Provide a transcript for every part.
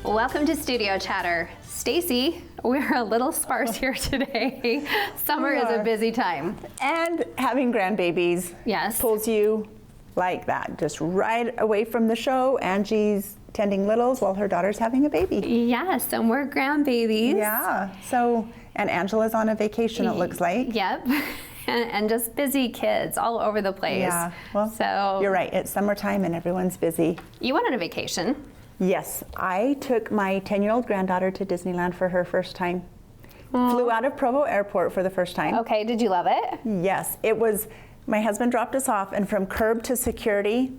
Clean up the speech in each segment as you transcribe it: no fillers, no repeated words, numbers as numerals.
Welcome to Studio Chatter. Stacy, we're a little sparse here today. Summer is a busy time. And having grandbabies pulls you like that, just right away from the show. Angie's tending littles while her daughter's having a baby. Yes, and we're grandbabies. Yeah, so, and Angela's on a vacation, it looks like. Yep. And just busy kids all over the place. Yeah, well, so you're right, it's summertime and everyone's busy. You went on a vacation. Yes, I took my 10-year-old granddaughter to Disneyland for her first time. Flew out of Provo Airport for the first time. Okay, did you love it? Yes, it was, my husband dropped us off, and from curb to security,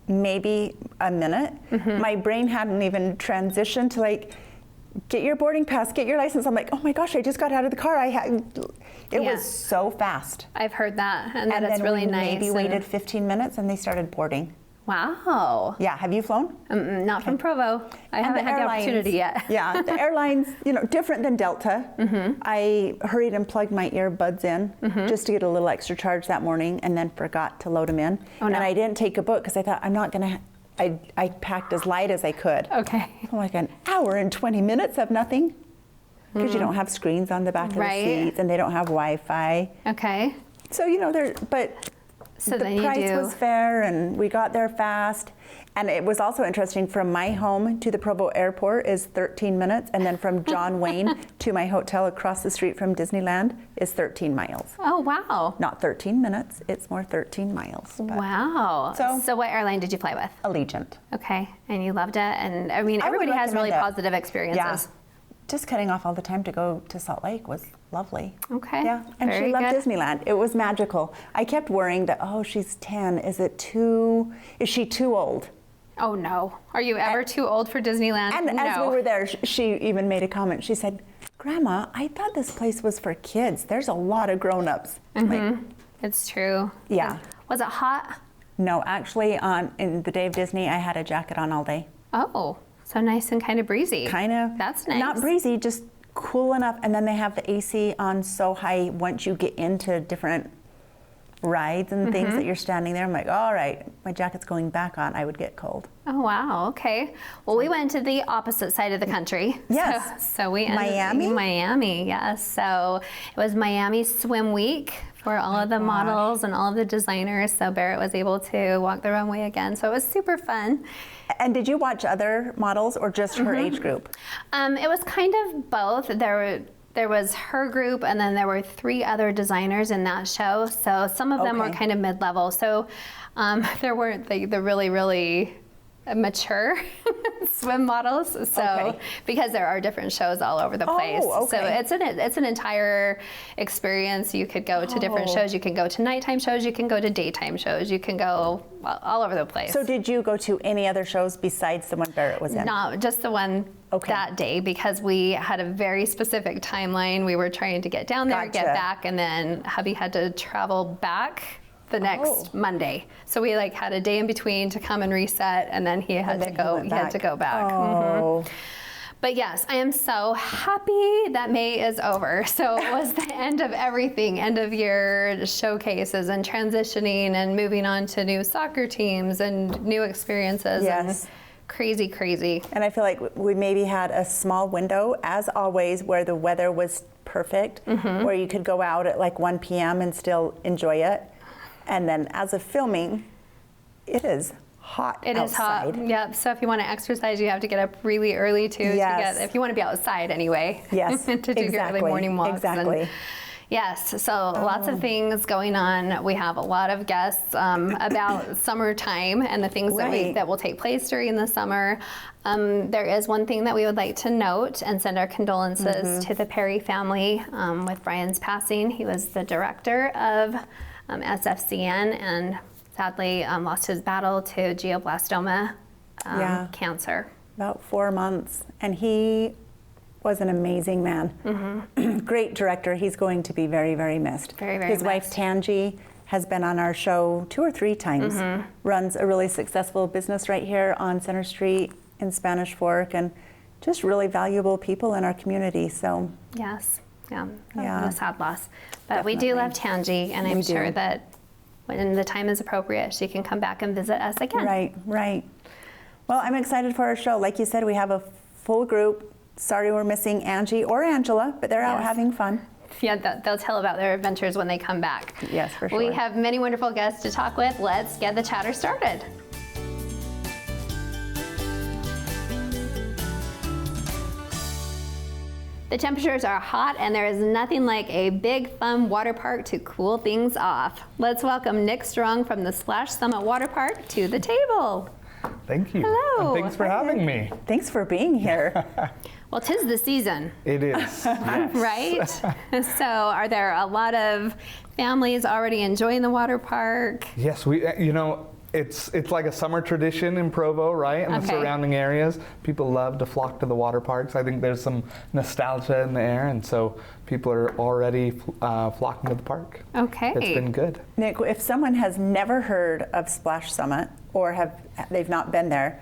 maybe a minute. My brain hadn't even transitioned to like, get your boarding pass, get your license. I'm like, oh my gosh, I just got out of the car. It was so fast. I've heard that, and that it's really nice. Maybe waited 15 minutes and they started boarding. Wow. Yeah, have you flown? Not from Provo. I haven't had the opportunity yet. Yeah, the airlines, different than Delta. I hurried and plugged my earbuds in just to get a little extra charge that morning, and then forgot to load them in. Oh, no. And I didn't take a book because I thought I'm not gonna, I packed as light as I could. Okay. So like an hour and 20 minutes of nothing, because you don't have screens on the back of the seats, and they don't have Wi-Fi. Okay. So, so the price was fair, and we got there fast. And it was also interesting, from my home to the Provo Airport is 13 minutes, and then from John Wayne to my hotel across the street from Disneyland is 13 miles. Oh, wow. Not 13 minutes, it's more 13 miles. Wow. So what airline did you fly with? Allegiant. Okay, and you loved it, and I mean, everybody has really positive experiences. Yeah. Just cutting off all the time to go to Salt Lake was lovely. Okay. Yeah, and she loved Disneyland. It was magical. I kept worrying that, oh, she's 10. Is she too old? Oh no. Are you ever too old for Disneyland? And no. as we were there, she even made a comment. She said, Grandma, I thought this place was for kids. There's a lot of grown-ups. It's true. Yeah. Was it hot? No, actually, in the day of Disney, I had a jacket on all day. Oh. So nice and kind of breezy. Kind of. That's nice. Not breezy, just cool enough. And then they have the AC on so high once you get into different rides and things that you're standing there. I'm like, all right, my jacket's going back on. I would get cold. Oh, wow. Okay. Well, we went to the opposite side of the country. Yes. So we ended Miami? Miami, yes. So it was Miami Swim Week for all of the models and all of the designers. So Barrett was able to walk the runway again. So it was super fun. And did you watch other models or just her age group? It was kind of both. There was her group, and then there were 3 other designers in that show. So some of them were kind of mid-level. So there weren't the really, really mature swim models. So because there are different shows all over the place. So it's an entire experience. You could go to different shows. You can go to nighttime shows. You can go to daytime shows. You can go all over the place. So did you go to any other shows besides the one Barrett was in? No, just the one that day, because we had a very specific timeline. We were trying to get down there, get back, and then hubby had to travel back the next Monday. So we had a day in between to come and reset, and then he had to go back. But yes, I am so happy that May is over. So it was the end of everything, end of year showcases and transitioning and moving on to new soccer teams and new experiences. Yes. And crazy. And I feel like we maybe had a small window, as always, where the weather was perfect, where you could go out at 1 p.m. and still enjoy it. And then as of filming, it is hot outside. It is hot, yep. So if you want to exercise, you have to get up really early too. If you want to be outside anyway. Yes, to do your early morning walks. Exactly. Yes, so lots of things going on. We have a lot of guests about summertime and the things that will take place during the summer. There is one thing that we would like to note and send our condolences to the Perry family with Brian's passing. He was the director of SFCN and sadly lost his battle to glioblastoma cancer. About 4 months, and he was an amazing man. Great director. He's going to be very, very missed. Very, very His wife, Tangi, has been on our show 2 or 3 times, runs a really successful business right here on Center Street in Spanish Fork, and just really valuable people in our community. So yes, a sad loss. But Definitely. we do love Tangi, and I'm sure that when the time is appropriate, she can come back and visit us again. Right. Well, I'm excited for our show. Like you said, we have a full group. Sorry we're missing Angie or Angela, but they're out having fun. Yeah, they'll tell about their adventures when they come back. Yes, for sure. We have many wonderful guests to talk with. Let's get the chatter started. The temperatures are hot and there is nothing like a big fun water park to cool things off. Let's welcome Nick Strong from the Splash Summit Water Park to the table. Thank you. Hello. And thanks for having me. Thanks for being here. Well, 'tis the season. It is. Yes. Right? So are there a lot of families already enjoying the water park? Yes, it's like a summer tradition in Provo, right? And the surrounding areas. People love to flock to the water parks. I think there's some nostalgia in the air, and so people are already flocking to the park. Okay. It's been good. Nick, if someone has never heard of Splash Summit or they've not been there,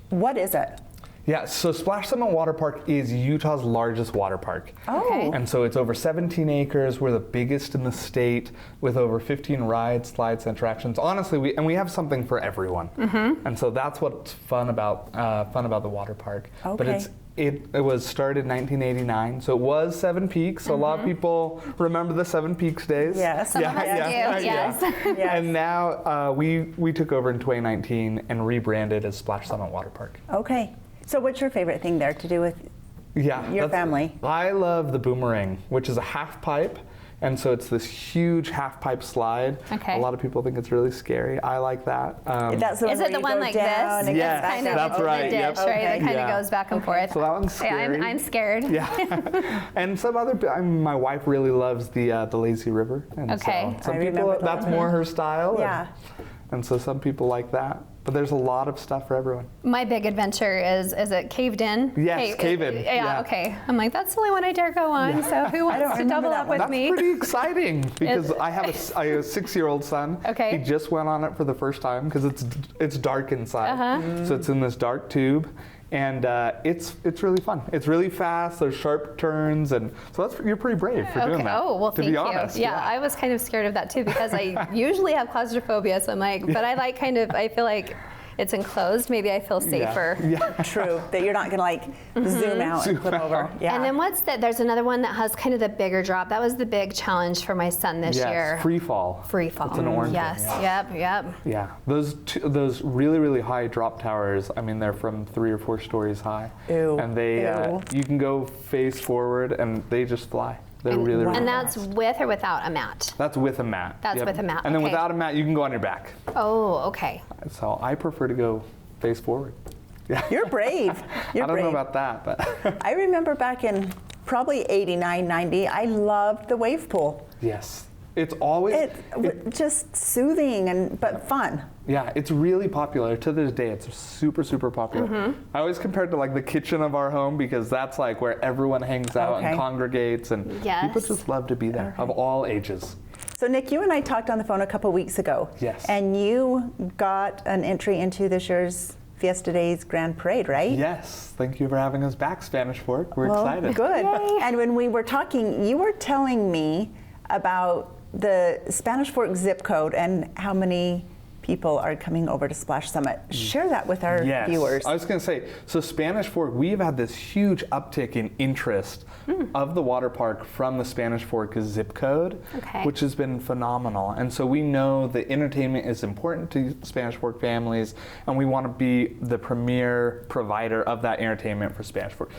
what is it? Yeah, so Splash Summit Water Park is Utah's largest water park. Oh. And so it's over 17 acres. We're the biggest in the state with over 15 rides, slides, and attractions. Honestly, we have something for everyone. Mm-hmm. And so that's what's fun about the water park. Okay. But it was started in 1989, so it was Seven Peaks. So a lot of people remember the Seven Peaks days. Yes. Some of us do, yes. Yes. And now we took over in 2019 and rebranded as Splash Summit Water Park. Okay. So what's your favorite thing there to do with your family? I love the boomerang, which is a half pipe. And so it's this huge half pipe slide. Okay. A lot of people think it's really scary. I like that. That's the Is it the one like this? Yes, kind of that's right. The ditch, Yep. right? That kind of Yeah. goes back and forth. So that one's scary. Yeah, I'm scared. Yeah. And some other, my wife really loves the lazy river. And Okay. so some I people, remember that that's one. more her style. Yeah. And so some people like that. But there's a lot of stuff for everyone. My big adventure is it Caved In? Yes, Cave In. Yeah, okay. I'm like, that's the only one I dare go on, so who wants to remember double that up one. with That's me? pretty exciting because I have a 6-year-old son. Okay. He just went on it for the first time because it's dark inside. Uh-huh. So it's in this dark tube. And it's really fun. It's really fast. There's sharp turns, and so you're pretty brave for doing that. Oh, well, to thank be honest. you. Yeah, I was kind of scared of that too because I usually have claustrophobia, so I'm like, but I like I feel like it's enclosed. Maybe I feel safer. Yeah. True, that you're not going to zoom out and flip over. Yeah. And then there's another one that has kind of the bigger drop. That was the big challenge for my son this year. Free fall. Free fall. It's an orange Yes. one, yeah. Yep. Yeah, those really, really high drop towers, I mean, they're from 3 or 4 stories high. Ew. And they, Ew. you can go face forward and they just fly. They're really, really And fast. that's with or without a mat? That's with a mat. That's with a mat, And then okay. without a mat, you can go on your back. Oh, okay. So I prefer to go face forward. Yeah. You're brave. You're I don't brave. know about that, but I remember back in probably 89, 90, I loved the wave pool. yes. It's always, Just soothing but fun. yeah, it's really popular. To this day, it's super, super popular. Mm-hmm. I always compare it to like the kitchen of our home because that's like where everyone hangs out Okay. and congregates, and Yes. people just love to be there of all ages. So Nick, you and I talked on the phone a couple weeks ago. Yes. And you got an entry into this year's Fiesta Days Grand Parade, right? Yes, thank you for having us back, Spanish Fork. We're excited. Good. And when we were talking, you were telling me about the Spanish Fork zip code and how many people are coming over to Splash Summit. Share that with our Yes. viewers. I was going to say, so Spanish Fork, we've had this huge uptick in interest of the water park from the Spanish Fork zip code, Okay. which has been phenomenal. And so we know that entertainment is important to Spanish Fork families, and we want to be the premier provider of that entertainment for Spanish Fork.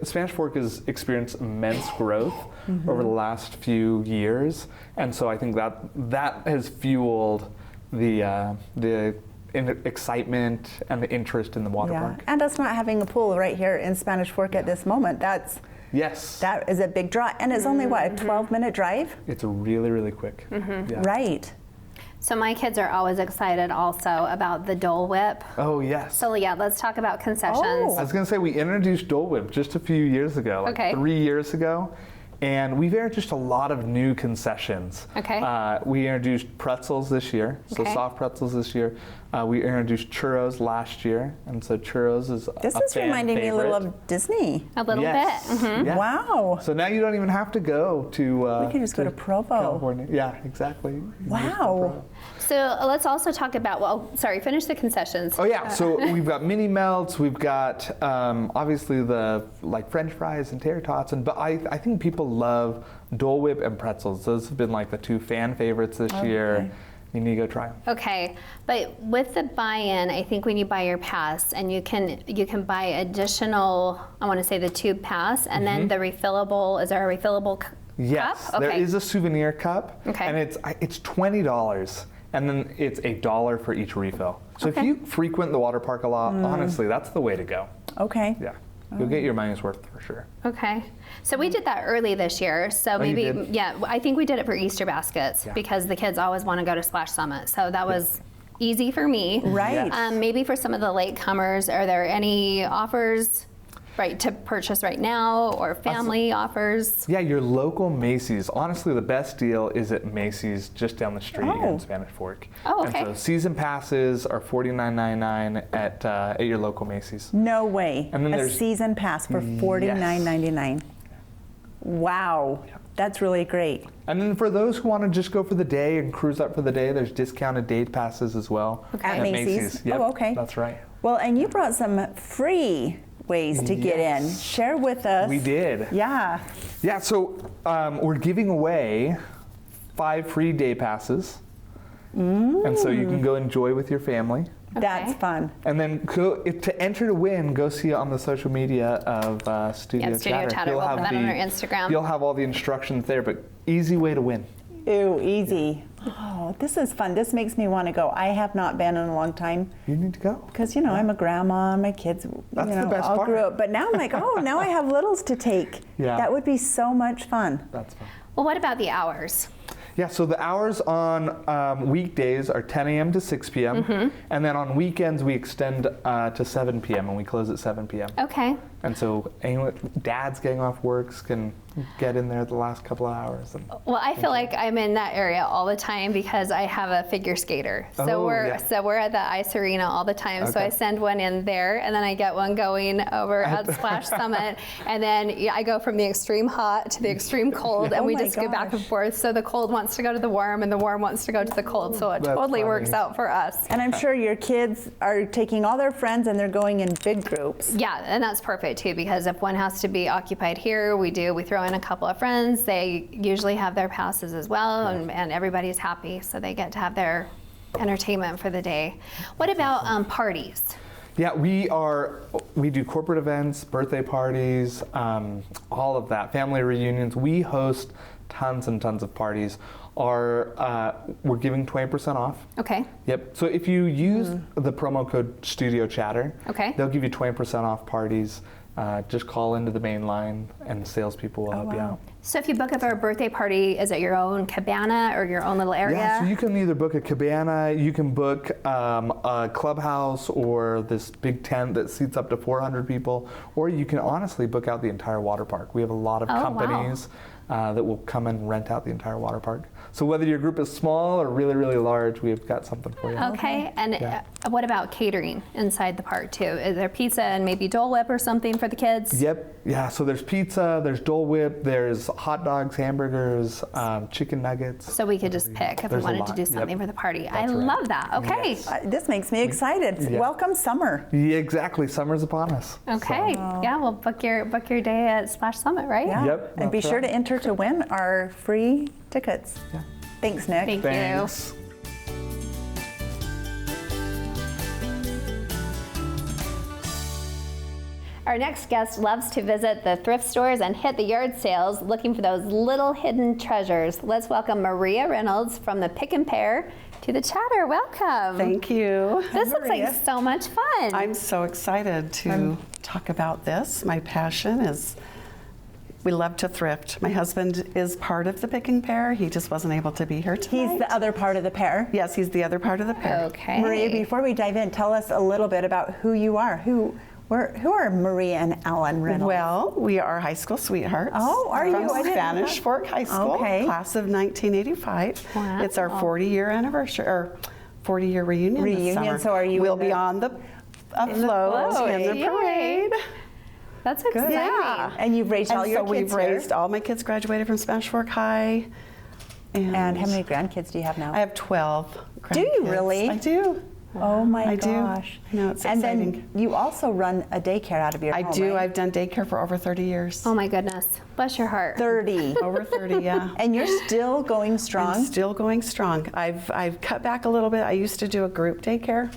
Spanish Fork has experienced immense growth over the last few years, and so I think that has fueled the excitement and the interest in the water park. And us not having a pool right here in Spanish Fork at this moment, Yes. that is a big draw. And it's only, what, a 12-minute drive? It's really, really quick. Yeah. Right. So my kids are always excited also about the Dole Whip. Oh, yes. So yeah, let's talk about concessions. Oh. I was going to say, we introduced Dole Whip just a few years ago, like Okay. 3 years ago. And we've introduced a lot of new concessions. Okay. We introduced pretzels this year, so Okay. soft pretzels this year. We introduced churros last year, and so churros is This a is fan reminding me a little favorite. of Disney. A little Yes. bit. Mhm. Yeah. Wow. So now you don't even have to go to. We can just go to Provo. California. Yeah, exactly. You can just go to Wow. Provo. So let's also talk about, well, sorry, finish the concessions. Oh yeah, so we've got mini melts, we've got obviously the like French fries and tater tots, but I think people love Dole Whip and pretzels. Those have been like the two fan favorites this year. You need to go try them. Okay, but with the buy-in, I think when you buy your pass, and you can buy additional, I want to say the tube pass, and then the refillable. Is there a refillable cup? Yes, Okay. there is a souvenir cup, Okay. and it's $20, and then it's $1 for each refill. So Okay. if you frequent the water park a lot, honestly, that's the way to go. Okay. Yeah, you'll get your money's worth for sure. Okay, so we did that early this year. So you maybe, did? yeah, I think we did it for Easter baskets Yeah. because the kids always want to go to Splash Summit. So that was easy for me. Right. Yes. Maybe for some of the latecomers, are there any offers, right, to purchase right now, or family offers? Yeah, your local Macy's. Honestly, the best deal is at Macy's just down the street here Oh. in Spanish Fork. Oh, okay. And so season passes are $49.99 at your local Macy's. No way. And then a there's- season pass for $49.99. Wow. That's really great. And then for those who want to just go for the day and cruise up for the day, there's discounted day passes as well. At Macy's? Yep, Oh, okay. That's right. Well, and you brought some free ways to get in. Yes. Share with us. We did. Yeah. Yeah, so we're giving away 5 free day passes. And so you can go enjoy with your family. That's fun. And then to enter to win, go see it on the social media of Studio Yeah, Studio Chatter. You'll We'll have put that on our Instagram. You'll have all the instructions there, but easy way to win. Ew, easy. Oh, this is fun. This makes me want to go. I have not been in a long time You need to go. because, you know, I'm a grandma and my kids, That's you the know, best all part. grew up. But now I'm like, oh, now I have littles to take. Yeah. That would be so much fun. That's fun. Well, what about the hours? Yeah, so the hours on weekdays are 10 a.m. to 6 p.m. And then on weekends, we extend to 7 p.m. and we close at 7 p.m. Okay. And so anyone, dads getting off works can get in there the last couple of hours. And Well, I feel like I'm in that area all the time because I have a figure skater. So Oh, we're yeah. we're at the ice arena all the time. So Okay. I send one in there, and then I get one going over at Splash Summit, and then I go from the extreme hot to the extreme cold, and Oh we my just go back and gosh. forth. So the cold wants to go to the warm, and the warm wants to go to the cold. So it That's totally funny. works out for us. And I'm sure your kids are taking all their friends and they're going in big groups. Yeah, and that's perfect too, because if one has to be occupied here, we throw in a couple of friends. They usually have their passes as well, and everybody's happy, so they get to have their entertainment for the day. What about parties? yeah, we do corporate events, birthday parties, all of that, family reunions. We host tons and tons of parties. We're giving 20% off. Okay. Yep. So if you use the promo code Studio Chatter, Okay. they'll give you 20% off parties. Just call into the main line, and the salespeople will help you out. So if you book up a birthday party, is it your own cabana or your own little area? Yeah, so you can either book a cabana, you can book a clubhouse or this big tent that seats up to 400 people, or you can honestly book out the entire water park. We have a lot of Oh, wow. companies that will come and rent out the entire water park. So whether your group is small or really, really large, we've got something for you. Okay, and Yeah. what about catering inside the park too? Is there pizza and maybe Dole Whip or something for the kids? Yep. Yeah. So there's pizza, there's Dole Whip, there's hot dogs, hamburgers, chicken nuggets. So we could just pick if There's we a wanted to lot. do Yep. something for the party. I That's right. love that. Okay. Yes. This makes me excited. Yeah. Welcome summer. Yeah, exactly. Summer's upon us. Okay. Yeah, well, book your day at Splash Summit, right? Yeah. Yep, And be that's sure right. to enter to win our free tickets. Yeah. Thanks, Nick. Thank Thanks. Our next guest loves to visit the thrift stores and hit the yard sales looking for those little hidden treasures. Let's welcome Maria Reynolds from the Pick and Pair to the Chatter. Welcome. Thank you. This looks like Maria. so much fun. I'm so excited to talk about this. My passion is we love to thrift. My husband is part of the Pick and Pair. He just wasn't able to be here tonight. He's the other part of the pair. Yes, he's the other part of the pair. Okay. Maria, before we dive in, tell us a little bit about who you are. Who are Maria and Alan Reynolds? Well, we are high school sweethearts. Oh, are you? From I didn't know Spanish that. Fork High School, Okay. class of 1985. Wow. It's our 40-year anniversary, or 40-year reunion this summer. So are you We'll in be the- on the float float. in the Yay. parade. That's exciting. Yeah. And you've raised all And your so kids we've here? raised, all my kids graduated from Spanish Fork High. And how many grandkids do you have now? I have 12 grandkids. Do you really? I do. Oh my I do. gosh. I know, it's and exciting. then you also run a daycare out of your I home, do. right? I've done daycare for over 30 years. Oh my goodness. Bless your heart. 30. Over 30, yeah. And you're still going I'm strong? still going strong. I've cut back a little bit. I used to do a group daycare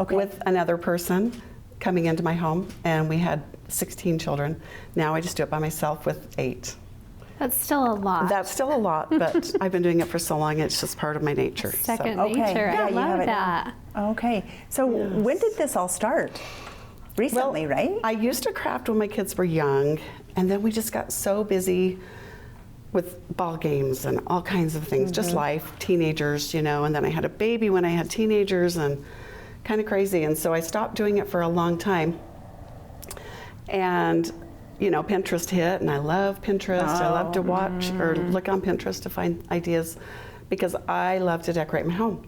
with another person coming into my home, and we had 16 children. Now I just do it by myself with 8. That's still a lot. That's still a lot, but I've been doing it for so long, it's just part of my nature. Second Okay. nature. Yeah, I you love have it that. now. Okay. So when did this all start? Recently, right? I used to craft when my kids were young, and then we just got so busy with ball games and all kinds of things, just life, teenagers, and then I had a baby when I had teenagers, and kind of crazy. And so I stopped doing it for a long time. And Pinterest hit, and I love Pinterest. I love to watch or look on Pinterest to find ideas because I love to decorate my home.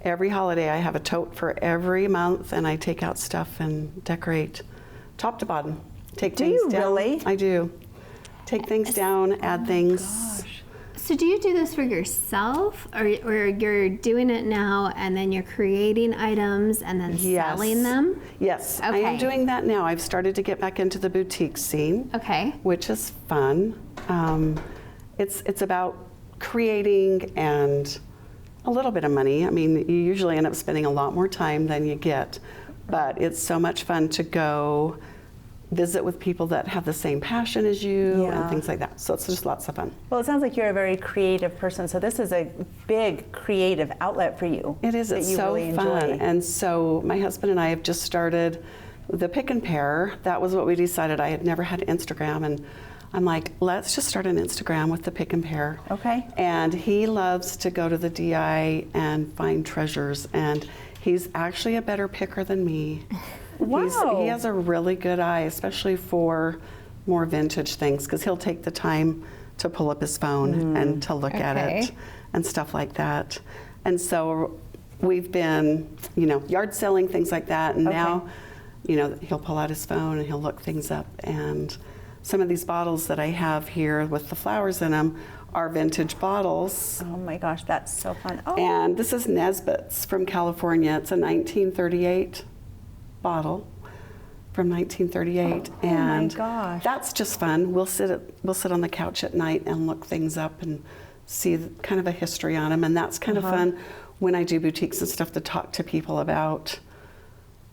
Every holiday I have a tote for every month, and I take out stuff and decorate top to bottom. Take things you down. really? I do. Take things down, add things. So do you do this for yourself, or you're doing it now and then you're creating items and then selling them? Yes, I Okay. am doing that now. I've started to get back into the boutique scene. Okay. Which is fun. It's about creating and a little bit of money. I mean, you usually end up spending a lot more time than you get, but it's so much fun to go visit with people that have the same passion as you and things like that. So it's just lots of fun. Well, it sounds like you're a very creative person, so this is a big creative outlet for you. It is. that It's you so really fun. enjoy. And so my husband and I have just started the Pick and Pair. That was what we decided. I had never had Instagram, and I'm like, let's just start an Instagram with the Pick and Pair. Okay. And he loves to go to the DI and find treasures, and he's actually a better picker than me. Wow. He has a really good eye, especially for more vintage things, because he'll take the time to pull up his phone and to look at it and stuff like that. And so we've been, yard selling, things like that, and now, he'll pull out his phone and he'll look things up. And some of these bottles that I have here with the flowers in them are vintage bottles. Oh my gosh, that's so fun. Oh, And this is Nesbitt's from California. It's a 1938 bottle from 1938, and gosh. that's just fun. We'll sit on the couch at night and look things up and see kind of a history on them, and that's kind of fun when I do boutiques and stuff to talk to people about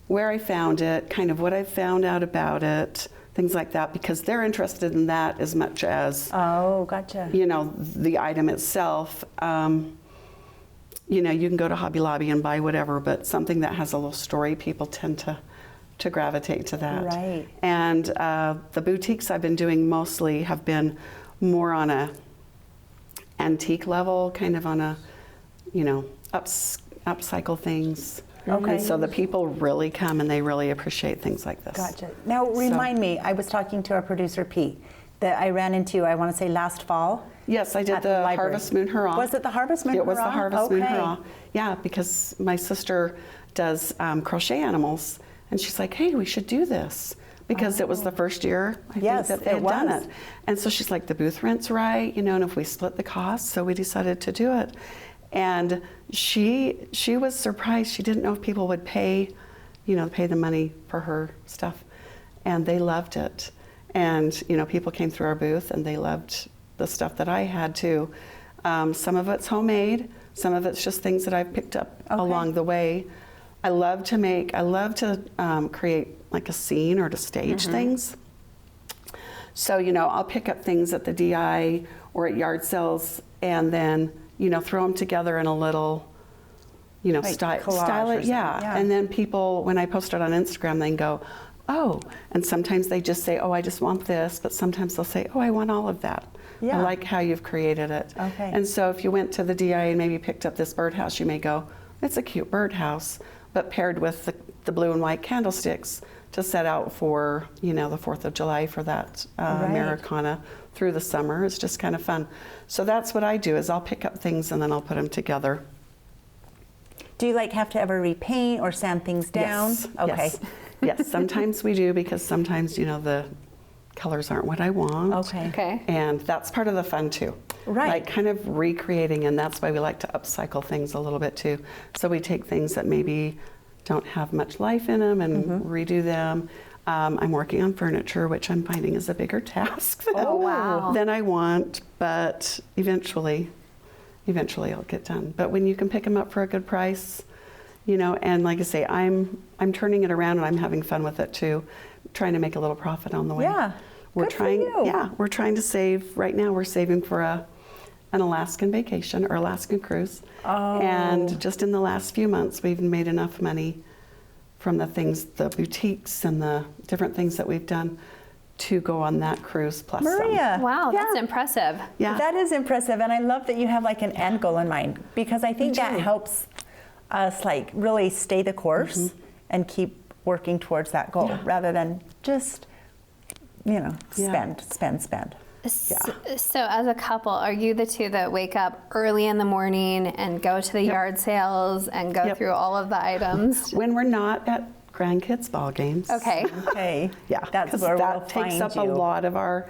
where I found it, kind of what I found out about it, things like that, because they're interested in that as much as oh, gotcha. the item itself. You can go to Hobby Lobby and buy whatever, but something that has a little story, people tend to gravitate to that. Right. And the boutiques I've been doing mostly have been more on a antique level, kind of on a, upcycle things. Okay. And so the people really come and they really appreciate things like this. Gotcha. Now, remind me, I was talking to our producer, Pete, that I ran into, I want to say last fall. Yes, I did at the library. Harvest Moon Hurrah. Was it the Harvest Moon It was Hurrah? the Harvest Moon Okay. Hurrah. Yeah, because my sister does crochet animals, and she's like, hey, we should do this. Because it was the first year, I Yes, think, that they it had done was. it. And so she's like, the booth rent's right, and if we split the cost, so we decided to do it. And she was surprised. She didn't know if people would pay the money for her stuff. And they loved it. And, people came through our booth and they loved the stuff that I had too. Some of it's homemade. Some of it's just things that I've picked up along the way. I love to create like a scene or to stage things. So, I'll pick up things at the DI or at yard sales and then, throw them together in a little, Like style collage or it. something, yeah. And then people, when I post it on Instagram, they can go, oh, and sometimes they just say, oh, I just want this, but sometimes they'll say, oh, I want all of that. Yeah. I like how you've created it. Okay. And so if you went to the DI and maybe picked up this birdhouse, you may go, it's a cute birdhouse, but paired with the blue and white candlesticks to set out for, the 4th of July for that Americana through the summer. It's just kind of fun. So that's what I do, is I'll pick up things and then I'll put them together. Do you have to ever repaint or sand things down? Yes. Okay. Yes. Yes, sometimes we do, because sometimes, the colors aren't what I want. Okay. Okay. And that's part of the fun too. Right. Like kind of recreating, and that's why we like to upcycle things a little bit too. So we take things that maybe don't have much life in them and redo them. I'm working on furniture, which I'm finding is a bigger task than I want, but eventually it'll get done. But when you can pick them up for a good price, and like I say, I'm turning it around and I'm having fun with it too, trying to make a little profit on the way. Yeah. We're Good for trying, you. yeah, we're trying to save. Right now, we're saving for an Alaskan vacation or Alaskan cruise. Oh. And just in the last few months, we've made enough money from the things, the boutiques and the different things that we've done, to go on that cruise plus Maria. Wow, that's Yeah. impressive. Yeah. That is impressive, and I love that you have an end goal in mind, because I think that helps us really stay the course and keep working towards that goal rather than just spend. So as a couple, are you the two that wake up early in the morning and go to the yard sales and go through all of the items? When we're not at grandkids' ball games. Okay. Okay. Yeah, That's 'cause where that we'll takes find up you. a lot of our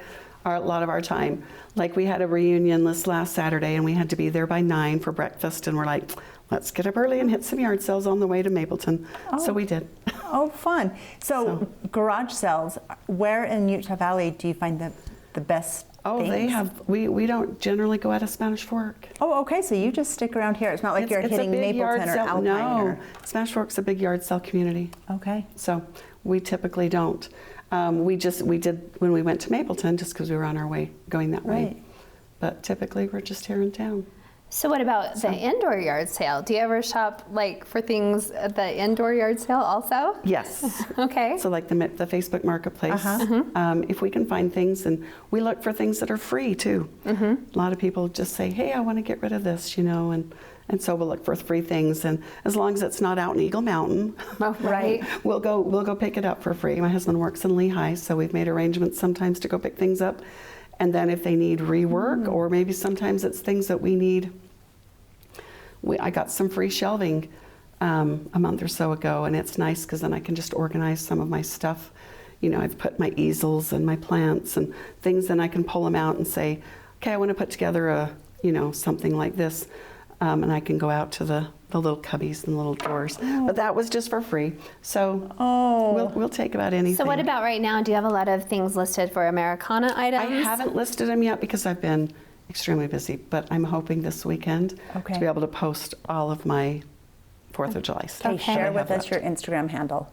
time. Like we had a reunion this last Saturday, and we had to be there by 9 for breakfast, and we're like, let's get up early and hit some yard sales on the way to Mapleton. So we did. Oh, fun. So garage sales, where in Utah Valley do you find the best things? They have. We don't generally go out of Spanish Fork. Oh, okay. So you just stick around here. It's not like you're It's a hitting big yard Mapleton or sale. Alpine. No, Spanish Fork's a big yard sale community. Okay. So we typically don't. We did when we went to Mapleton, just because we were on our way going that way. Right. But typically we're just here in town. So what about the indoor yard sale? Do you ever shop for things at the indoor yard sale also? Yes. Okay. So like the Facebook Marketplace, if we can find things, and we look for things that are free too. A lot of people just say, hey, I want to get rid of this, and so we'll look for free things, and as long as it's not out in Eagle Mountain, Right. we'll go pick it up for free. My husband works in Lehigh, so we've made arrangements sometimes to go pick things up, and then if they need rework, or maybe sometimes it's things that we need. I got some free shelving a month or so ago, and it's nice because then I can just organize some of my stuff. I've put my easels and my plants and things, then I can pull them out and say, okay, I want to put together something like this, and I can go out to the little cubbies and the little drawers. But that was just for free, so we'll take about anything. So what about right now? Do you have a lot of things listed for Americana items? I haven't listed them yet because I've been extremely busy, but I'm hoping this weekend to be able to post all of my 4th of July stuff. Okay, share with us your Instagram handle.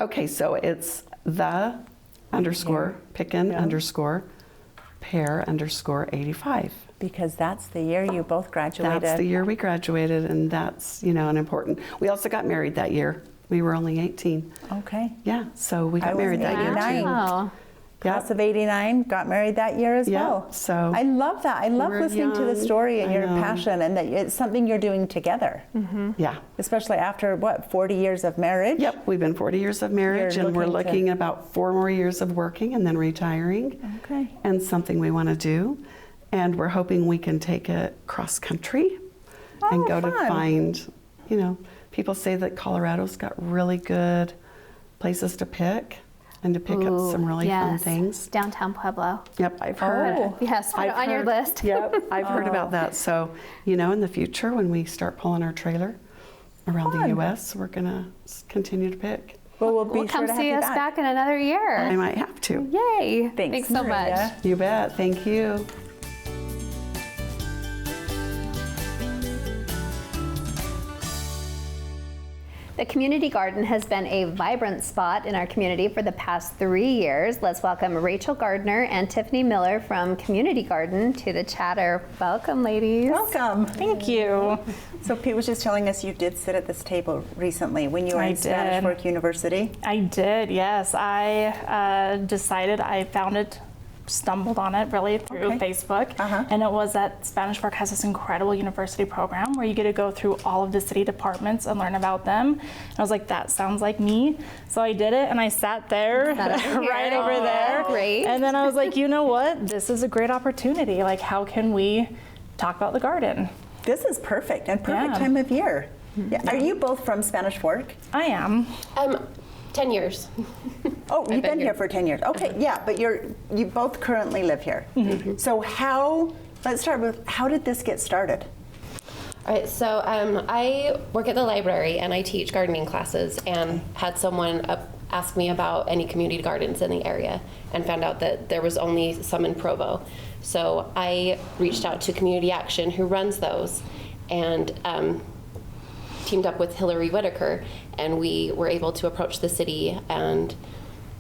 Okay, so it's _pickin_pair_85. Because that's the year you both graduated. That's the year we graduated, and that's, an important. We also got married that year. We were only 18. Okay. Yeah, so we I got was married that year 89. too. Wow. Class of 89, got married that year as well. So I love that. I love we're listening to the young. story and I your know. passion, and that it's something you're doing together. Yeah. Especially after, 40 years of marriage? Yep, we've been 40 years of marriage, You're and we're looking to- looking at about 4 more years of working and then retiring. Okay. And something we want to do. And we're hoping we can take it cross country and Oh, go to fun. find, people say that Colorado's got really good places to pick and to pick up some really fun yes. things. Downtown Pueblo. Yep, I've heard. Oh. Yes, put it on your list. Yep, I've heard about that. So, in the future when we start pulling our trailer around the Fun. U.S., we're going to continue to pick. Well, we'll be We'll sure come to have see you us back in another year. I might have to. Yay. Thanks, so Maria. much. You bet. Thank you. The community garden has been a vibrant spot in our community for the past 3 years. Let's welcome Rachel Gardner and Tiffany Miller from Community Garden to the chatter. Welcome, ladies. Welcome. Thank you. So Pete was just telling us you did sit at this table recently when you were I in Spanish did. Fork University. I did, yes. I decided I found it stumbled on it really through Facebook. And it was that Spanish Fork has this incredible university program where you get to go through all of the city departments and learn about them. And I was like, that sounds like me. So I did it, and I sat there right over there. Great. And then I was like, you know what? This is a great opportunity. Like, how can we talk about the garden? This is perfect and perfect time of year. Yeah. Are you both from Spanish Fork? I am. 10 years. Oh, you've been here for 10 years. Okay, yeah, but you both currently live here. So let's start with, how did this get started? All right, so I work at the library and I teach gardening classes, and had someone ask me about any community gardens in the area and found out that there was only some in Provo. So I reached out to Community Action, who runs those, and teamed up with Hillary Whitaker, and we were able to approach the city and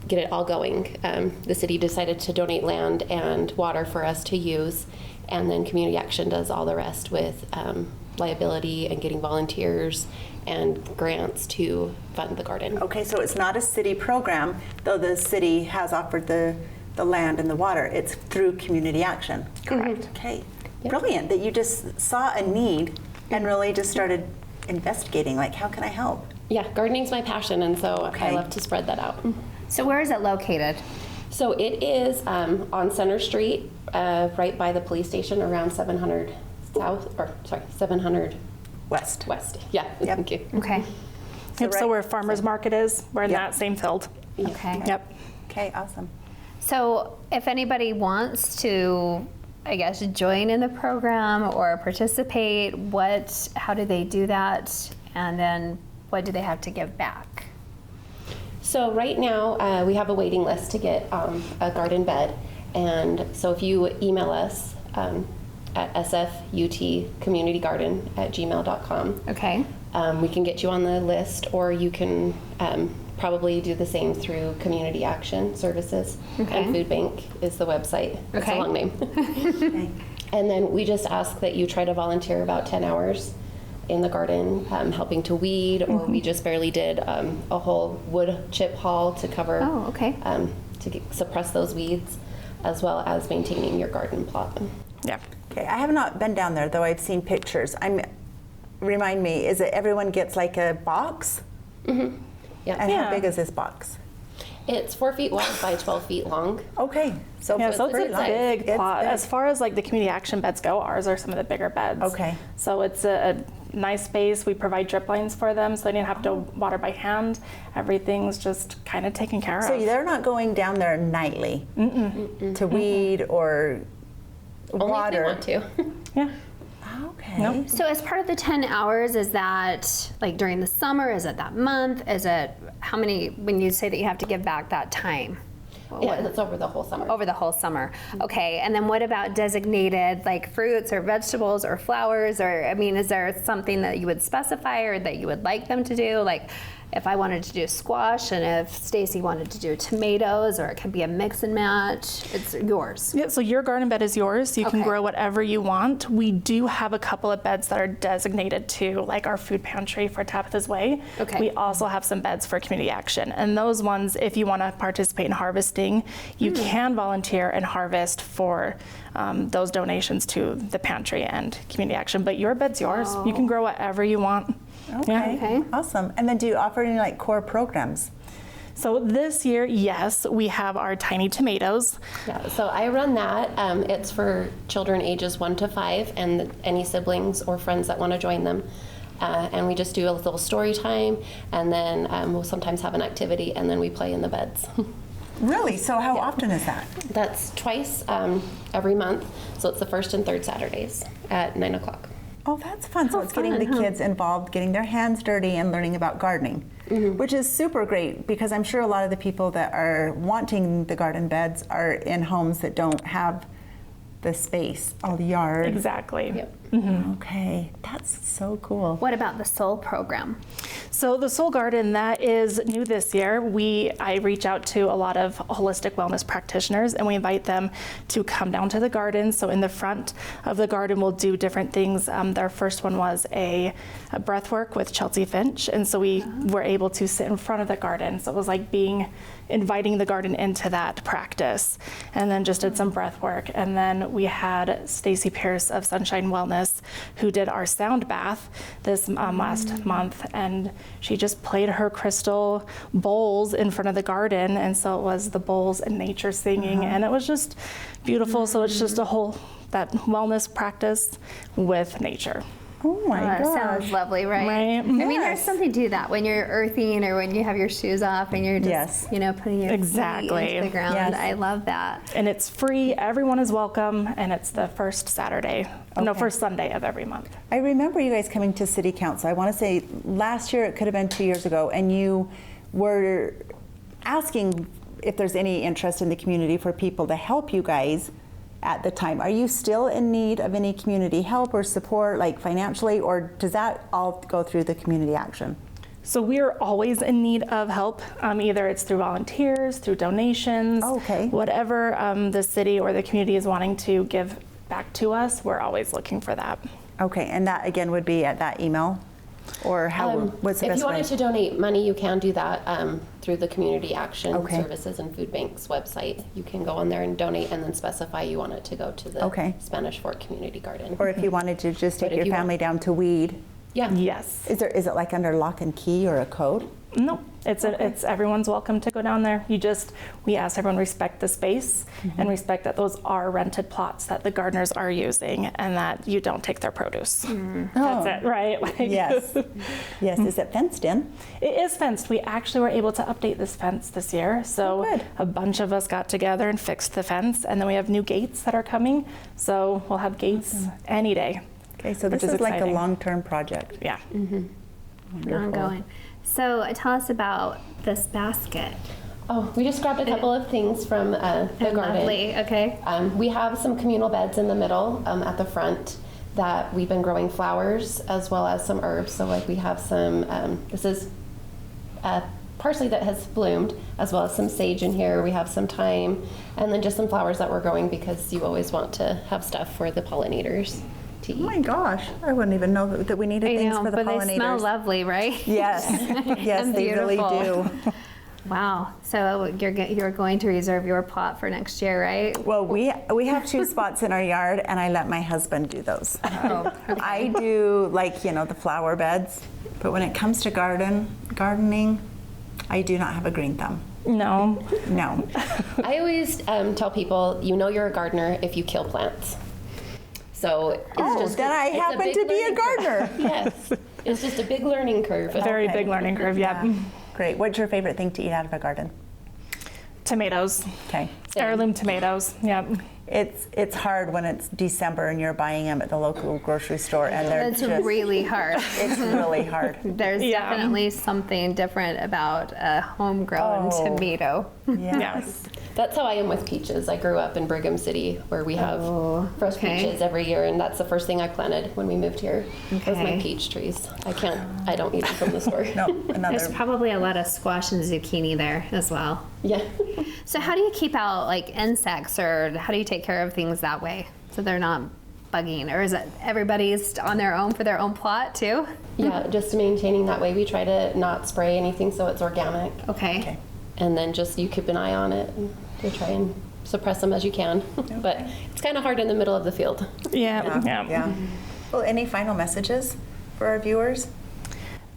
get it all going. The city decided to donate land and water for us to use, and then Community Action does all the rest with liability and getting volunteers and grants to fund the garden. Okay, so it's not a city program, though the city has offered the land and the water. It's through Community Action. Correct. Okay, brilliant that you just saw a need and really just started investigating, like, how can I help? Yeah, gardening's my passion, and so I love to spread that out. So where is it located? So it is on Center Street, right by the police station, around 700 South, or sorry, 700 West. West. Yeah, thank you. Okay. So where Farmers Market is, we're in that same field. Okay. Yep. Okay, awesome. So if anybody wants to, I guess, join in the program or participate, how do they do that? And then what do they have to give back? So right now we have a waiting list to get a garden bed, and so if you email us at sfutcommunitygarden@gmail.com, Okay. we can get you on the list, or you can probably do the same through Community Action Services. Okay. And Food Bank is the website. It's Okay. a long name. Okay. And then we just ask that you try to volunteer about 10 hours in the garden, helping to weed, or we just barely did a whole wood chip haul to cover, Oh, okay. suppress those weeds, as well as maintaining your garden plot. Yeah. Okay, I have not been down there, though I've seen pictures. Remind me, is it everyone gets like a box? Yeah. And how big is this box? It's 4 feet wide by 12 feet long. Okay, so Yeah, so it's pretty a large. big It's plot. big. As far as like the community action beds go, ours are some of the bigger beds. Okay. So it's a nice space. We provide drip lines for them, so they didn't have to water by hand. Everything's just kind of taken care So of. they're not going down there nightly to weed or water? Only if they want to. Yeah. Okay. Nope. So as part of the 10 hours, is that like during the summer? Is it that month? Is it how many, when you say that you have to give back that time? Yeah, that's over the whole summer. Over the whole summer. Okay, and then what about designated like fruits or vegetables or flowers? Or, I mean, is there something that you would specify or that you would like them to do? Like if I wanted to do squash and if Stacy wanted to do tomatoes, or it can be a mix and match, it's yours. Yeah, so your garden bed is yours. You can Okay. grow whatever you want. We do have a couple of beds that are designated to like our food pantry for Tabitha's Way. Okay. We also have some beds for community action. And those ones, if you want to participate in harvesting, you can volunteer and harvest for those donations to the pantry and community action. But your bed's yours. You can grow whatever you want. Okay. Okay. Awesome. And then do you offer any like core programs? So this year, yes, we have our tiny tomatoes. Yeah, so I run that. It's for children ages 1 to 5 and any siblings or friends that want to join them. And we just do a little story time, and then we'll sometimes have an activity, and then we play in the beds. Really? So how often is that? That's twice every month. So it's the first and third Saturdays at 9 o'clock. Oh, that's fun. So it's getting the kids involved, getting their hands dirty and learning about gardening, which is super great because I'm sure a lot of the people that are wanting the garden beds are in homes that don't have the space, all the yard. Exactly. Yep. Okay, that's so cool. What about the Soul program? So the Soul Garden, that is new this year. I reach out to a lot of holistic wellness practitioners and we invite them to come down to the garden. So in the front of the garden, we'll do different things. Their first one was a breath work with Chelsea Finch. And so we were able to sit in front of the garden. So it was like inviting the garden into that practice, and then just did some breath work. And then we had Stacy Pierce of Sunshine Wellness who did our sound bath this last month, and she just played her crystal bowls in front of the garden, and so it was the bowls and nature singing, and it was just beautiful. So it's just a whole that wellness practice with nature. Oh my That gosh. sounds lovely, right? Right. I mean, there's Yes. something to that when you're earthing or when you have your shoes off and you're just, Yes. putting your Exactly. feet into the ground. Yes. I love that. And it's free, everyone is welcome, and it's the first Sunday of every month. I remember you guys coming to City Council. I want to say last year, it could have been 2 years ago, and you were asking if there's any interest in the community for people to help you guys at the time. Are you still in need of any community help or support, like financially, or does that all go through the community action? So we're always in need of help. Either it's through volunteers, through donations, Okay. whatever the city or the community is wanting to give back to us, we're always looking for that. Okay, and that again would be at that email? Or what's the If best you way? wanted to donate money, you can do that through the Community Action Okay. Services and Food Bank's website. You can go on there and donate and then specify you want it to go to the Okay. Spanish Fork Community Garden. Or if you wanted to just take But if your you family down to Weed, Yeah. Yes. is it like under lock and key or a code? No, it's everyone's welcome to go down there. We ask everyone respect the space and respect that those are rented plots that the gardeners are using and that you don't take their produce. That's it, right? Like- Yes. Yes, is it fenced in? It is fenced. We actually were able to update this fence this year. So good. a bunch of us got together and fixed the fence, and then we have new gates that are coming. So we'll have gates any day. Okay, so Which this is is like a exciting. long-term project. Yeah. Ongoing. So tell us about this basket. Oh, we just grabbed a couple of things from the garden. Lovely. Okay. We have some communal beds in the middle at the front that we've been growing flowers as well as some herbs. So like we have some, this is parsley that has bloomed, as well as some sage in here. We have some thyme, and then just some flowers that we're growing because you always want to have stuff for the pollinators to Oh eat. my gosh, I wouldn't even know that we needed I things know, for the but pollinators. they smell lovely, right? Yes, yes, And they really beautiful. do. Wow. So you're going to reserve your plot for next year, right? Well, we have 2 spots in our yard, and I let my husband do those. Oh, okay. I I do the flower beds, but when it comes to gardening, I do not have a green thumb. No. No. I always tell people, you're a gardener if you kill plants. So it's Then I it's a happen big to be a learning curve. gardener. Yes, it's just a big learning curve. Very Okay. big learning curve, yeah. Great. What's your favorite thing to eat out of a garden? Tomatoes. Okay. Same. Heirloom tomatoes, yeah. It's hard when it's December and you're buying them at the local grocery store, and they're It's just really hard. it's really hard. There's Yeah. definitely something different about a homegrown Oh. tomato. Yes. That's how I am with peaches. I grew up in Brigham City, where we have fresh okay. peaches every year, and that's the first thing I planted when we moved here. Was my Okay. peach trees. I don't eat them from the store. No, There's another. probably a lot of squash and zucchini there as well. Yeah. So how do you keep out like insects, or how do you take care of things that way so they're not bugging? Or is it everybody's on their own for their own plot too? Yeah, just maintaining that way. We try to not spray anything so it's organic, Okay. and then just you keep an eye on it and to try and suppress them as you can. But it's kind of hard in the middle of the field. Yeah. Yeah. Well, any final messages for our viewers?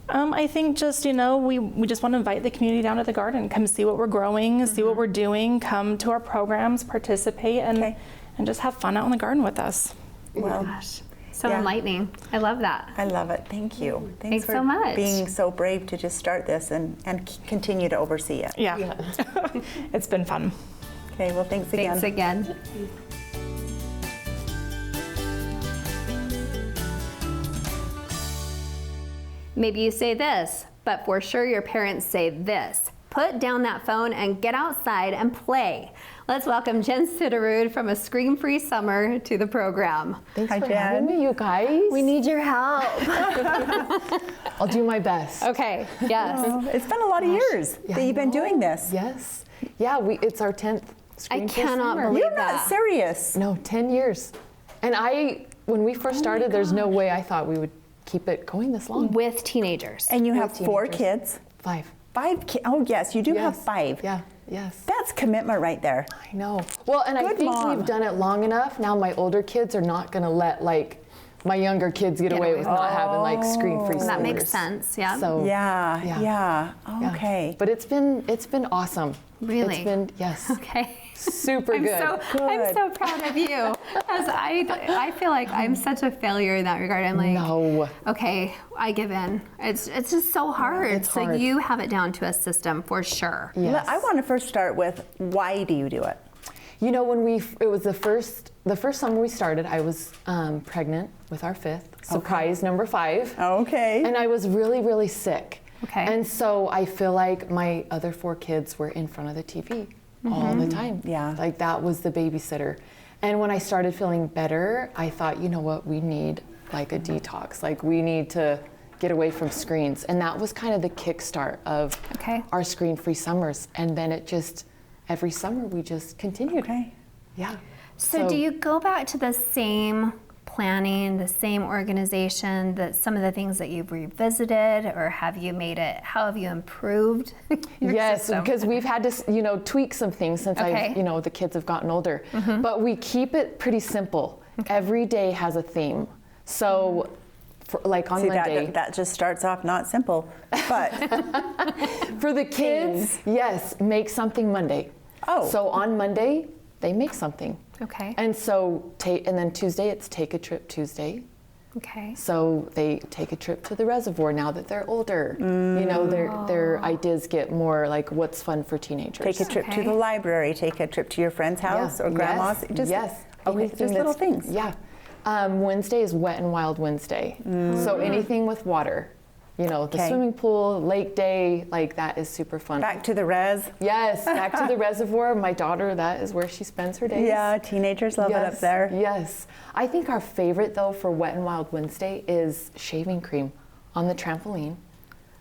I think just, we just want to invite the community down to the garden. Come see what we're growing, see what we're doing, come to our programs, participate, and, Okay. and just have fun out in the garden with us. Well, Gosh, so Yeah. enlightening. I love that. I love it. Thank you. Thanks for so much. being so brave to just start this and continue to oversee it. Yeah. Yeah. It's been fun. Okay, well, thanks again. Thanks again. Maybe you say this, but for sure your parents say this. Put down that phone and get outside and play. Let's welcome Jen Sitterud from A Screen-Free Summer to the program. Thanks Hi, for Jen. having me, you guys. We need your help. I'll do my best. Okay, yes. It's been a lot of years Yeah, that you've been doing this. Yes. Yeah, it's our 10th I Screen-Free cannot Summer. believe You're not that. serious. No, 10 years. And when we first started, there's no way I thought we would keep it going this long. With teenagers. And you have With 4 teenagers. kids. 5. 5 kids. Oh, yes, you do have Yes. 5. Yeah, yes. That's commitment right there. I know. Well, and I Good think mom. we've done it long enough. Now my older kids are not going to let my younger kids get away with not having screen-free summers. That makes sense, yeah. So Yeah. Okay. But it's been awesome. Really? It's been, yes. Okay. Super I'm good. I'm so proud of you. As I feel like I'm such a failure in that regard. I'm like, No. okay, I give in. It's just so hard. It's so hard. you have it down to a system for sure. Yes. I want to first start with, why do you do it? You know, it was the first summer we started, I was pregnant with our 5th, surprise number 5. Okay. And I was really, really sick. Okay. And so I feel like my other 4 kids were in front of the TV all the time. Yeah. Like that was the babysitter. And when I started feeling better, I thought, you know what, we need like a detox. Like we need to get away from screens. And that was kind of the kickstart of our screen-free summers. And then every summer we just continued. Okay. Yeah. So do you go back to the same planning, the same organization, some of the things that you've revisited, or how have you improved your Yes, system? because we've had to, tweak some things since the kids have gotten older. But we keep it pretty simple. Every day has a theme. So, on See, Monday, that just starts off not simple, but for the kids, yes, make something Monday. Oh. So on Monday, they make something. Okay. And so, and then Tuesday, it's Take a Trip Tuesday. Okay. So they take a trip to the reservoir now that they're older. Their ideas get more like what's fun for teenagers. take a trip to Okay. the library, take a trip to your friend's house or grandma's. Yes. Okay, Anything just little that's- things. Yeah. Wednesday is Wet and Wild Wednesday. So anything with water. The Okay. swimming pool, lake day, like that is super fun. Back to the res. Yes, back to the reservoir. My daughter, that is where she spends her days. Yeah, teenagers love it up there. Yes. I think our favorite though for Wet and Wild Wednesday is shaving cream on the trampoline.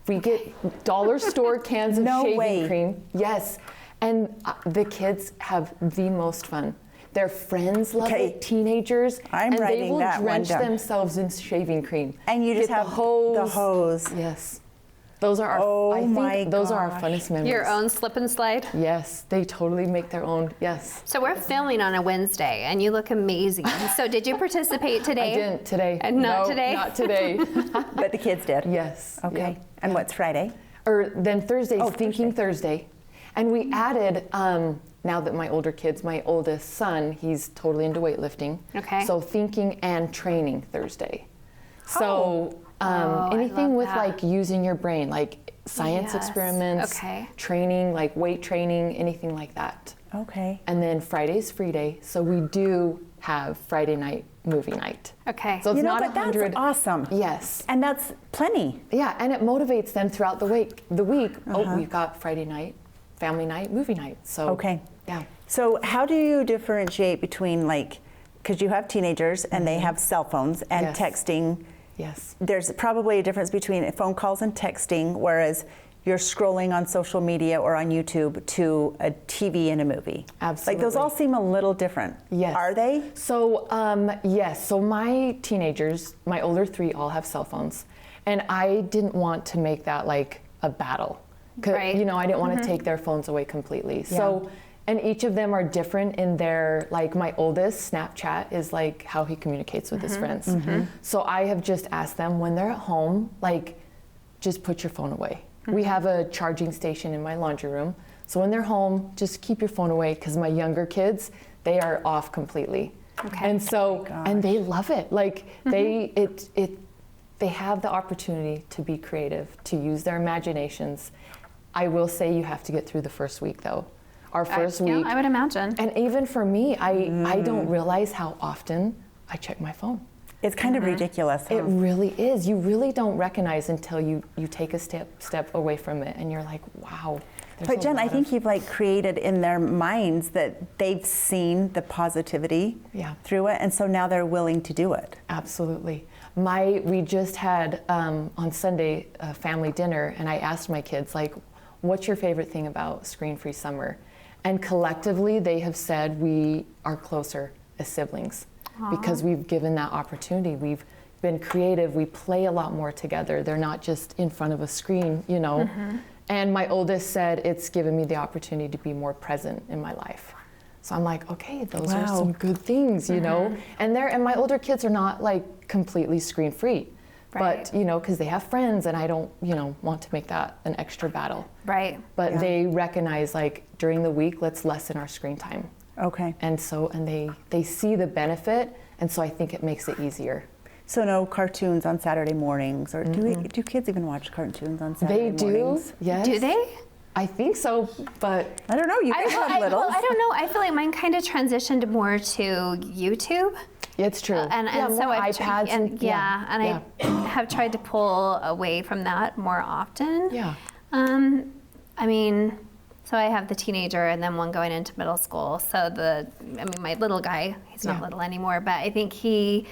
We get dollar store cans of No shaving way. cream. Yes. And the kids have the most fun. Their friends love Okay. it, teenagers, I'm and they writing will that one drench down. themselves in shaving cream. And you just Get have the hose. the hose. Yes. Those are Oh I think my those are our gosh. funnest memories. Your own slip and slide? Yes, they totally make their own. Yes. So we're filming on a Wednesday, and you look amazing. So did you participate today? I didn't today. And not No, today? Not today. But the kids did. Yes. Okay. Yep. And what's Friday? Or then Thursday's Oh, Thinking Thursday. And we added, now that my older kids, my oldest son, he's totally into weightlifting. Okay. So Thinking and Training Thursday. So I anything love with that. like using your brain, like science Yes. experiments, Okay. training, like weight training, anything like that. Okay. And then Friday's free day. So we do have Friday night movie night. Okay. So it's You know, not but that's 100. awesome. Yes. And that's plenty. Yeah, and it motivates them throughout the week. Oh, we've got Friday night, family night, movie night. So Okay. yeah. So how do you differentiate between because you have teenagers and they have cell phones and Yes. texting. Yes. There's probably a difference between phone calls and texting, whereas you're scrolling on social media or on YouTube to a TV and a movie. Absolutely. Like those all seem a little different. Yes. Are they? So yes. So my teenagers, my older 3, all have cell phones, and I didn't want to make that like a battle. 'Cause, Right. I didn't want to take their phones away completely. So. And each of them are different in their, like my oldest, Snapchat is like how he communicates with his friends. So I have just asked them when they're at home, like just put your phone away. We have a charging station in my laundry room. So when they're home, just keep your phone away because my younger kids, they are off completely. Okay. And so, and they love it. Like they have the opportunity to be creative, to use their imaginations. I will say you have to get through the first week though. Our first week. Yeah, I would imagine. And even for me, I don't realize how often I check my phone. It's kind of ridiculous. Huh? It really is. You really don't recognize until you take a step away from it and you're like, wow, But Jen, I think you've like created in their minds that they've seen the positivity through it, and so now they're willing to do it. Absolutely. We just had on Sunday a family dinner, and I asked my kids, like, what's your favorite thing about Screen-Free Summer? And collectively, they have said we are closer as siblings. Aww. Because we've given that opportunity. We've been creative. We play a lot more together. They're not just in front of a screen, you know. Mm-hmm. And my oldest said it's given me the opportunity to be more present in my life. So I'm like, okay, those are some good things, you know. And my older kids are not like completely screen free, but you know, because they have friends, and I don't, you know, want to make that an extra battle. Right. But they recognize, like, during the week, let's lessen our screen time. Okay. And so, and they see the benefit, and so I think it makes it easier. So no cartoons on Saturday mornings, or do kids even watch cartoons on Saturday mornings? They do, yes. Do they? I think so, but I don't know. You guys have little. I don't know. I feel like mine kind of transitioned more to YouTube. It's true. And so I've iPads I have tried to pull away from that more often. Yeah. I mean, so I have the teenager and then one going into middle school. So my little guy, he's not little anymore, but I think he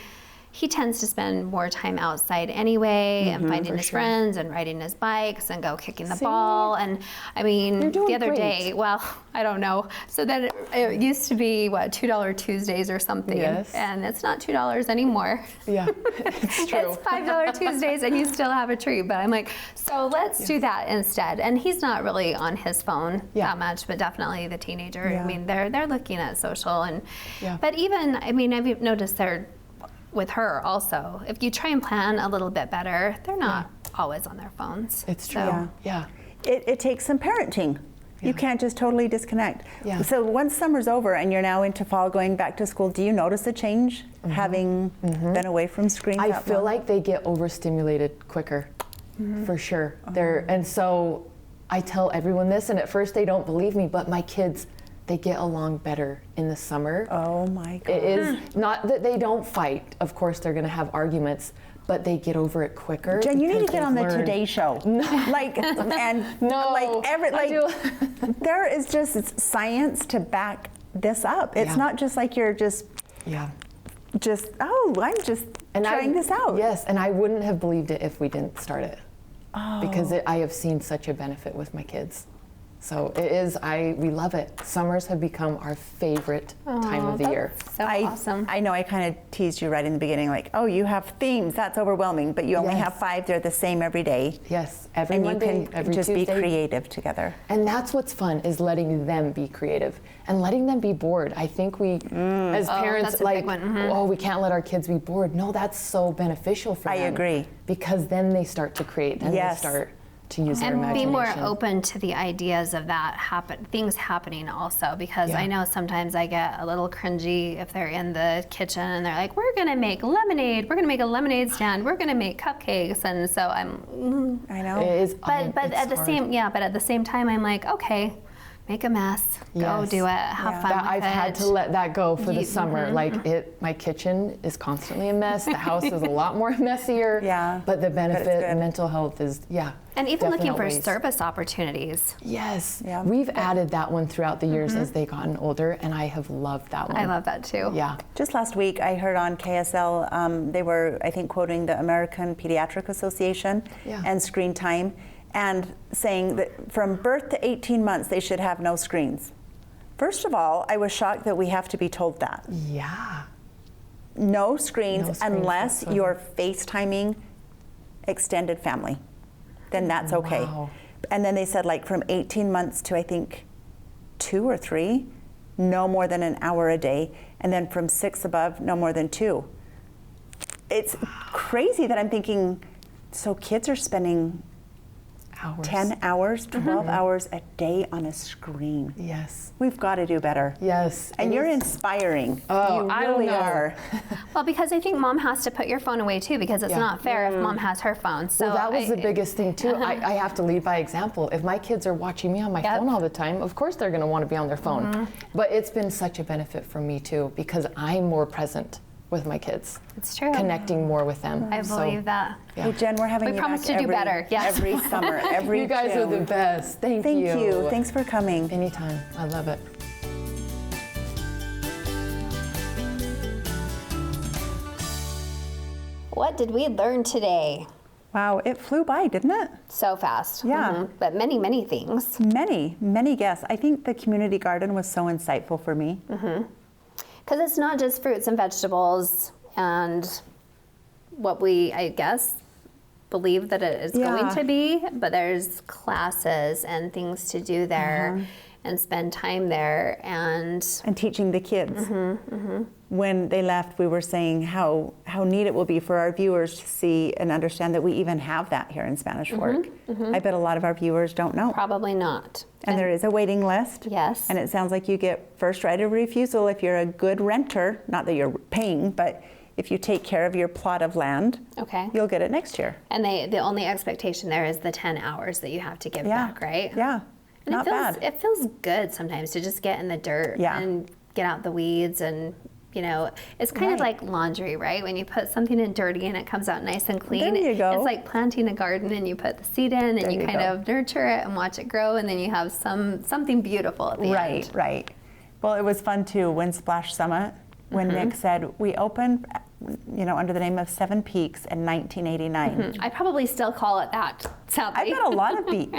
tends to spend more time outside anyway, and finding his friends and riding his bikes and go kicking the ball. And I mean, the other day, well, I don't know. So then it used to be, what, $2 Tuesdays or something. Yes. And it's not $2 anymore. Yeah, it's true. It's $5 Tuesdays and you still have a treat. But I'm like, so let's do that instead. And he's not really on his phone that much, but definitely the teenager. I mean, they're looking at social. But even, I mean, I've noticed with her also, if you try and plan a little bit better, they're not always on their phones. It's true. Yeah. It takes some parenting. You can't just totally disconnect. Yeah. So once summer's over and you're now into fall, going back to school, do you notice a change having been away from screens? I feel like they get overstimulated quicker, for sure. And so I tell everyone this, and at first they don't believe me, but my kids, they get along better in the summer. Oh my God. It is not that they don't fight. Of course, they're going to have arguments, but they get over it quicker. Jen, you need to get on the Today Show. There is just science to back this up. It's not just like you're I'm just trying this out. Yes, and I wouldn't have believed it if we didn't start it. Because I have seen such a benefit with my kids. So it is, we love it. Summers have become our favorite time of the year. So awesome. I know I kind of teased you right in the beginning, like, oh, you have themes, that's overwhelming, but you only have 5, they're the same every day. Yes, every and Monday, you can every just Tuesday. Be creative together. And that's what's fun, is letting them be creative and letting them be bored. I think we, as parents, like, we can't let our kids be bored. No, that's so beneficial for them. I agree. Because then they start to create, then they start to use their imagination. And be more open to the ideas of things happening also, because I know sometimes I get a little cringy if they're in the kitchen and they're like, we're gonna make lemonade, we're gonna make a lemonade stand, we're gonna make cupcakes, and so I know. It is, but at the same time I'm like, okay, make a mess, go do it, have fun with I've had to let that go for the summer. My kitchen is constantly a mess. The house is a lot more messier. But the benefit of mental health is, and even looking for service opportunities. Yes. Yeah. We've added that one throughout the years as they've gotten older, and I have loved that one. I love that too. Yeah. Just last week, I heard on KSL, they were, I think, quoting the American Pediatric Association and screen time, and saying that from birth to 18 months, they should have no screens. First of all, I was shocked that we have to be told that. Yeah. No screens unless you're FaceTiming extended family. Then that's okay. Wow. And then they said, like, from 18 months to, I think, 2 or 3, no more than an hour a day. And then from 6 above, no more than 2. It's crazy that I'm thinking, so kids are spending 10 hours, 12 hours a day on a screen. Yes. We've got to do better. Yes. And you're inspiring. Oh, you really are. Well, because I think mom has to put your phone away too, because it's not fair if mom has her phone. So well, that was the biggest thing too. I have to lead by example. If my kids are watching me on my phone all the time, of course they're going to want to be on their phone. But it's been such a benefit for me too, because I'm more present with my kids. It's true. Connecting more with them. I believe that. Yeah. Hey, Jen, we're having We you promise back to do better. Yes. every summer, every You guys are the June. best. Thank Thank you. you. Thanks for coming. Anytime. I love it. What did we learn today? Wow, it flew by, didn't it? So fast. Yeah. But many, many things. Many guests. I think the community garden was so insightful for me. Because it's not just fruits and vegetables and what we, I guess, believe that it is going to be, but there's classes and things to do there and spend time there and teaching the kids. When they left, we were saying how neat it will be for our viewers to see and understand that we even have that here in Spanish Fork. I bet a lot of our viewers don't know. probably not. And there is a waiting list. Yes. And it sounds like you get first right of refusal if you're a good renter, not that you're paying, but if you take care of your plot of land, Okay. you'll get it next year. And the only expectation there is the 10 hours that you have to give back, right? Yeah. And Not it feels, bad. It feels good sometimes to just get in the dirt Yeah. and get out the weeds and, you know, it's kind of Right. like laundry, right? When you put something in dirty and it comes out nice and clean. There you go. It's like planting a garden and you put the seed in and There you you kind go. of nurture it and watch it grow and then you have something beautiful at the end. Right. Well, it was fun too when Splash Summit, when Nick said we opened, under the name of Seven Peaks in 1989. I probably still call it that, sadly. I bet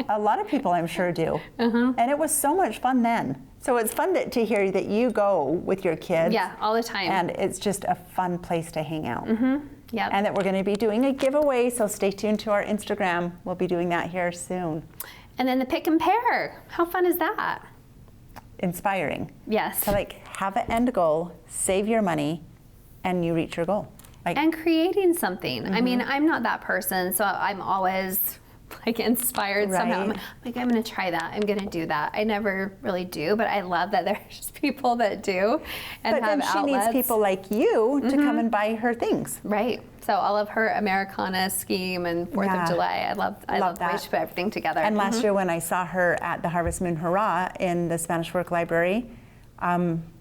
a lot of people, I'm sure, do. And it was so much fun then. So it's fun to hear that you go with your kids. Yeah, all the time. And it's just a fun place to hang out. Yep. And that we're going to be doing a giveaway, so stay tuned to our Instagram. We'll be doing that here soon. And then the pick and pair. How fun is that? Inspiring. Yes. To have an end goal, save your money, and you reach your goal. And creating something. I mean, I'm not that person, so I'm always inspired somehow. Right. I'm going to try that. I'm going to do that. I never really do, but I love that there's people that do and But have then she outlets. needs people like you to come and buy her things. Right. So all of her Americana scheme and 4th of July, I love the way that. she put everything together. And last year when I saw her at the Harvest Moon Hurrah in the Spanish Fork Library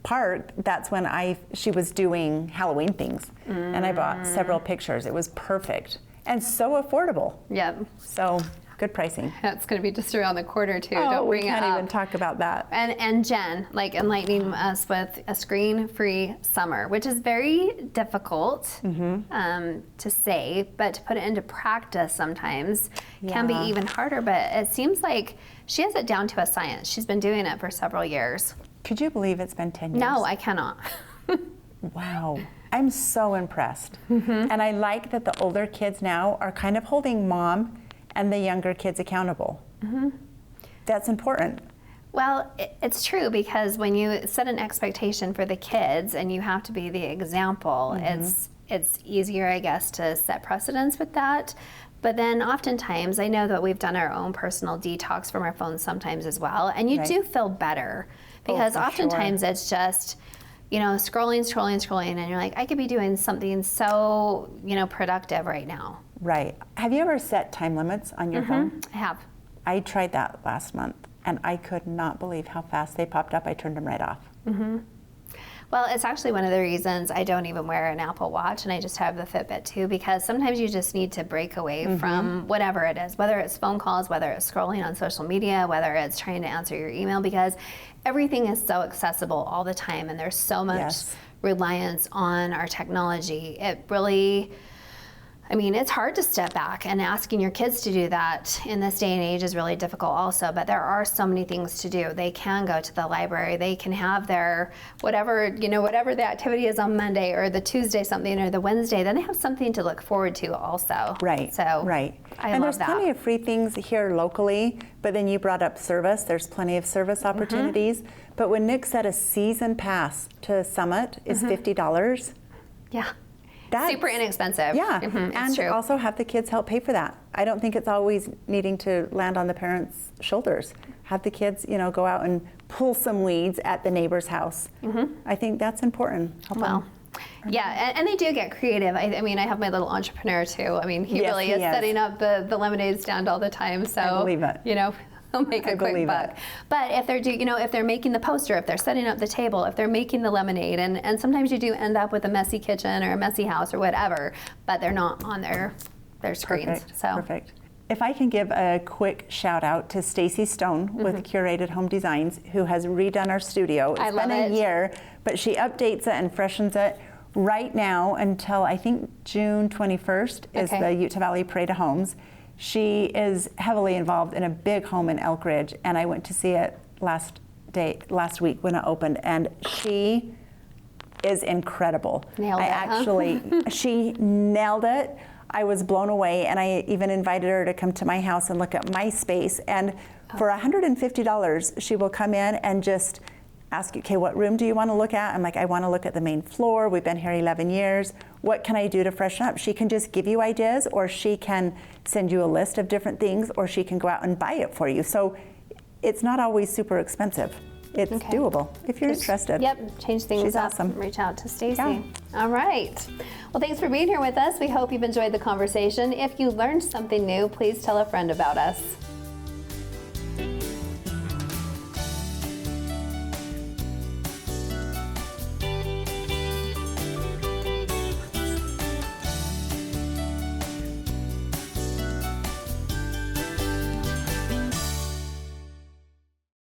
park, that's when she was doing Halloween things. And I bought several pictures. It was perfect and so affordable. Yep. So good pricing. That's going to be just around the corner too. Oh, Don't we bring can't it up. even talk about that. And Jen, enlightening us with a screen-free summer, which is very difficult to say, but to put it into practice sometimes can be even harder. But it seems like she has it down to a science. She's been doing it for several years. Could you believe it's been 10 years? No, I cannot. Wow. I'm so impressed. And I like that the older kids now are kind of holding mom and the younger kids accountable. That's important. Well, it's true because when you set an expectation for the kids and you have to be the example, it's easier, I guess, to set precedents with that. But then oftentimes, I know that we've done our own personal detox from our phones sometimes as well, and you do feel better because for oftentimes it's just, scrolling, and you're like, I could be doing something so, productive right now. Right. Have you ever set time limits on your phone? I have. I tried that last month, and I could not believe how fast they popped up. I turned them right off. Well, it's actually one of the reasons I don't even wear an Apple Watch and I just have the Fitbit too, because sometimes you just need to break away from whatever it is, whether it's phone calls, whether it's scrolling on social media, whether it's trying to answer your email, because everything is so accessible all the time and there's so much reliance on our technology. It really, it's hard to step back, and asking your kids to do that in this day and age is really difficult also, but there are so many things to do. They can go to the library, they can have their whatever the activity is on Monday or the Tuesday something or the Wednesday, then they have something to look forward to also. Right. So right. I and love there's plenty of free things here locally, but then you brought up service. There's plenty of service opportunities. But when Nick said a season pass to Summit is $50. Yeah. That's super inexpensive. Yeah, It's and true. also have the kids help pay for that. I don't think it's always needing to land on the parents' shoulders. Have the kids, go out and pull some weeds at the neighbor's house. I think that's important. Help them. Yeah, and they do get creative. I have my little entrepreneur too. He Yes, really he is is. setting up the lemonade stand all the time. So I believe it. they'll make a quick buck. But if they're if they're making the poster, if they're setting up the table, if they're making the lemonade, and sometimes you do end up with a messy kitchen or a messy house or whatever, but they're not on their screens. Perfect. So Perfect. If I can give a quick shout out to Stacy Stone with Curated Home Designs, who has redone our studio. It's been a year, but she updates it and freshens it. Right now, until I think June 21st is the Utah Valley Parade of Homes. She is heavily involved in a big home in Elk Ridge, and I went to see it last week when it opened, and she is incredible. Nailed it, She nailed it. I was blown away, and I even invited her to come to my house and look at my space. And for $150, she will come in and just ask you, okay, what room do you want to look at? I'm like, I want to look at the main floor. We've been here 11 years. What can I do to freshen up? She can just give you ideas, or she can send you a list of different things, or she can go out and buy it for you. So it's not always super expensive. It's doable if you're interested. Yep, change things She's up. awesome. Reach out to Stacy. Yeah. All right. Well, thanks for being here with us. We hope you've enjoyed the conversation. If you learned something new, please tell a friend about us.